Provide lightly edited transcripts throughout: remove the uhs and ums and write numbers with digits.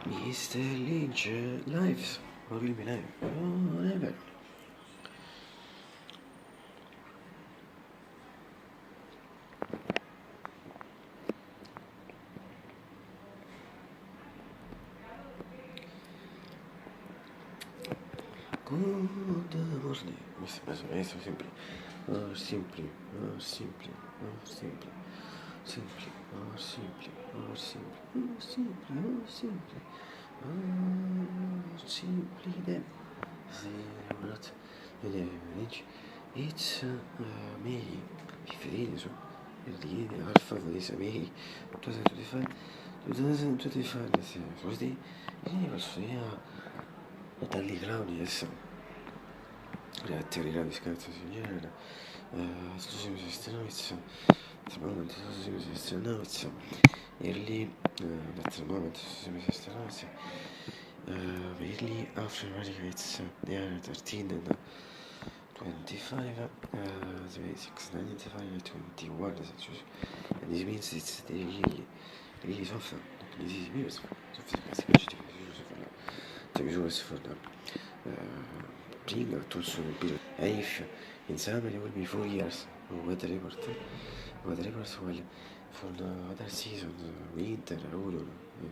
Mr. Lynch Lives, Origami Live, whatever. Good morning, Mr. Simply, simply, simply, simply, simply, simply, simply, simply, simply them. Not it's May 15, so the alpha is May 2025, 2025, Thursday, Natalie Claudius, reattiverà di scarsa signora, Susimi Sestanovic, at the moment Susimi Sestanovic, early, at the moment Susimi Sestanovic, early after radicates, they are 13 and 25, the basics 95 and 21, and this means it's really suffer, this is years, for the being also if in Samuel will be 4 years weather report well for the other seasons winter autumn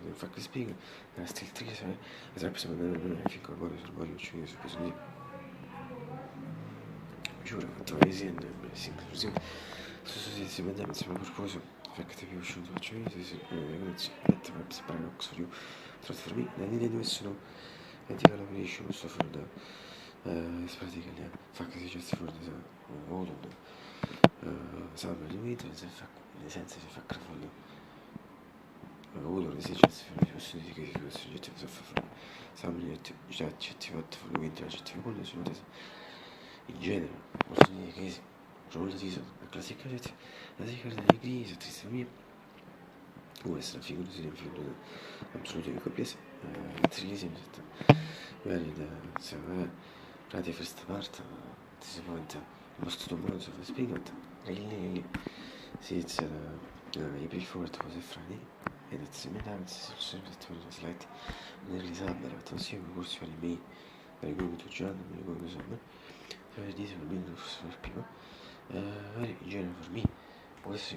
infatti speaking there are still 3 as episode I think ormai sono vari uccisi su questo lì giuro quanto paesi e si vede insieme per cosa infatti più uscito faccio io si sparare Oxford io trasformi la linea dove sono antica la finisce questo for the pratically fuck si just for the autumn summer di winter nel senso si fa crafolo autumn si just for the si che si soggetto si fa summer già c'è fatto for the winter c'è quello sono in genere posso dire che roll season la classica delle crisi triste mia può essere una figura di influenza assolutamente complessa trillisimo very so right the first part this point most of the months of speaking really see it's April 4th was a Friday and it's similar it's slightly nearly summer but also of course for me very good to John very good to summer very this will be for people very in general for me was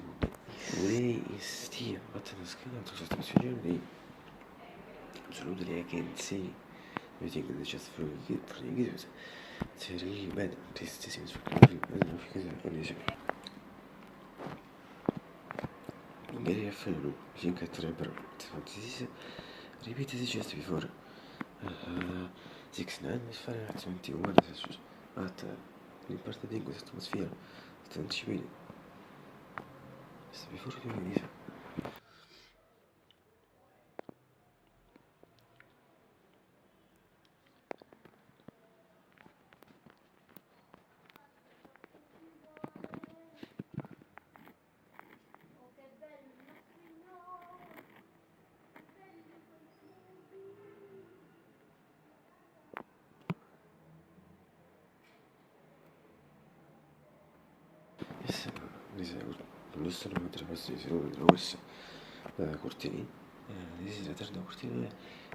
today is still but the scale to situation absolutely I can't say I think it's just for the kids it's really bad this seems really bad because magari affermo finché potrebbero ripetiti just before 6-9 is fare un attimo 21 but l'importante in questa atmosfera sta non ci vedi sta before che mi dice non sono mentre posso di sicuro della corsa cortini si tratta da cortini e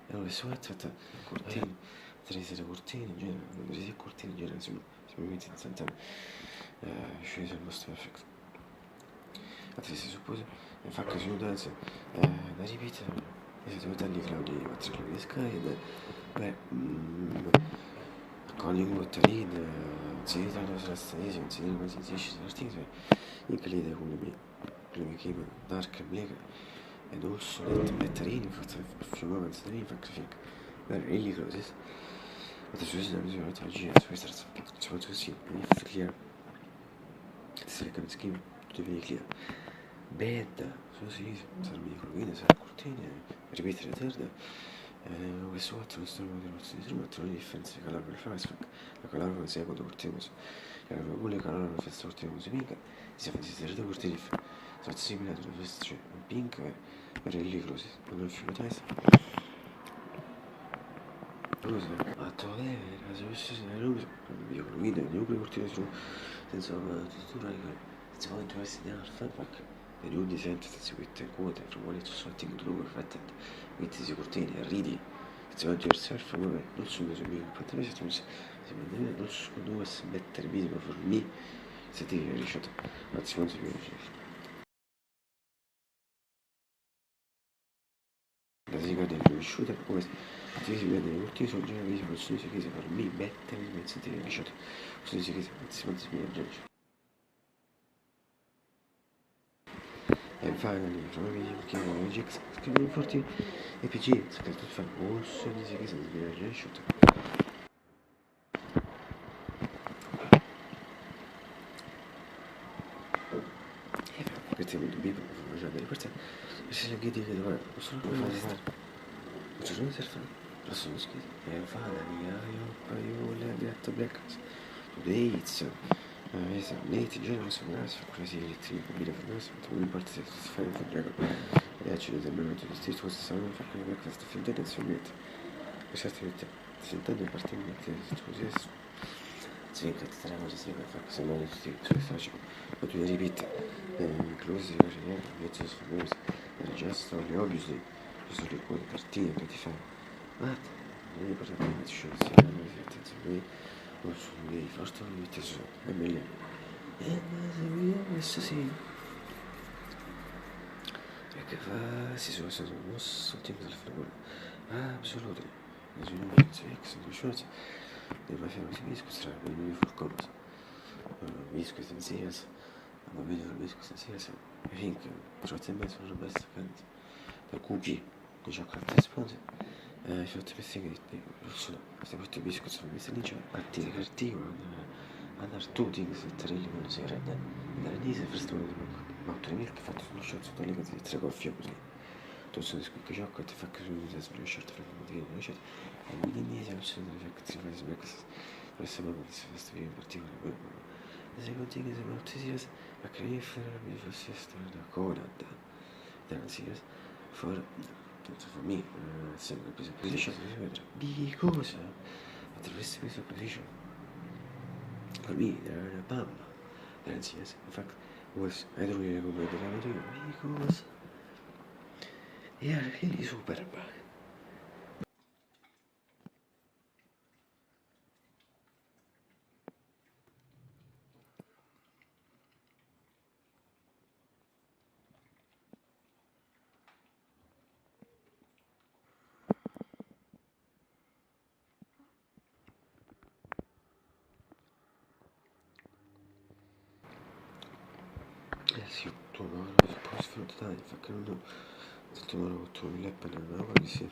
non le sue cortini tra cortini in genere non si cortini in genere si mette in santa scese al nostro effetto altri si suppone fa che sono danze da ripetere e si deve dargli Claudio 4 Claudio Sky beh calling bottarine zitano sulla stazione zitano quasi 10 articoli inclide come che dark black and also letterini facciamo avanzare facrific really closes but it's just a strategy as we start so to see if clear it's like a scheme to be clear bad so si sarmi con sarà cortine ripetere terra questo fatto non sto di differenza di calore per fare la calore non si è quando cortine la calore calore per fare cortine così minca si fa due cortine sono simili ad una festa cioè un pink per il libro non è figo testa cosa a trovare la soluzione della luce io guido il nucleo cortine su senza struttura senza quanto essere al fanpack giù di sempre, si mette in coda, fra vuole tutto sotti che tu perfetto, metti si cortini, arridi, si va a girare, fa vabbè, non sono così bene, infatti noi siamo si prende non sono due si mettere video per me, se ti riesci a, anzi non si riesce. La sigla del riuscita come ti si vede molti sono già visto persone si chiese per me mettere in mezzo di riuscita persone si chiese anzi non si viene e finally from a video che non è scrivono forti EPG scritto fa bolso di si chiese di viene riuscita e questo è molto biblico come già delle persone e se le chiedi che dove sono come fare non ci sono fare sono scritto e finally io le ho detto breakfast today it's late in general sono grazie per quasi elettri per us but we participate fine for dragon e actually the moment to the state was the sound of the breakfast في الدنيا سميت وشرت بيت sentendo il partito di così sì, che ti saremo sì, per fare se non ti faccio ma tu ripeti inclusi invece famosi just only obviously just only quelle cartine che ti fai ma io per esempio mi dicevo sì attenzione non sono lì forse non mi ti sono è meglio io ho messo sì perché fa si sono stato mosso il tempo del fragore absolutely as you know it's X and shorts they my family biscuits try when you for comes biscuits and cereals I'm a video for biscuits and cereals I think trots and best for the best kind the cookie the chocolate sponsor ci ho messo che questi questi biscuits sono messi lì cartine andare tutti che si tarelli quando si rende andare lì se first one ma 3000 che fatto sullo short sotto le cose di tre coffee così tu sono squicca ciocco ti fa che sono usato sullo short fra come dire sullo short e mi dimmi se non c'è delle effetti si fa si breakfast per essere proprio questo video in particolare se continui se non ti si a creare mi fosse stato da Conad da serious for for me sempre preso position because attraverso questa position for me there are a bomb that's yes in fact was I don't really remember the name of it because they are really super bad. Sì, tu non lo puoi sfruttare, fa che non ho detto ma ho 8.000 appena una cosa sì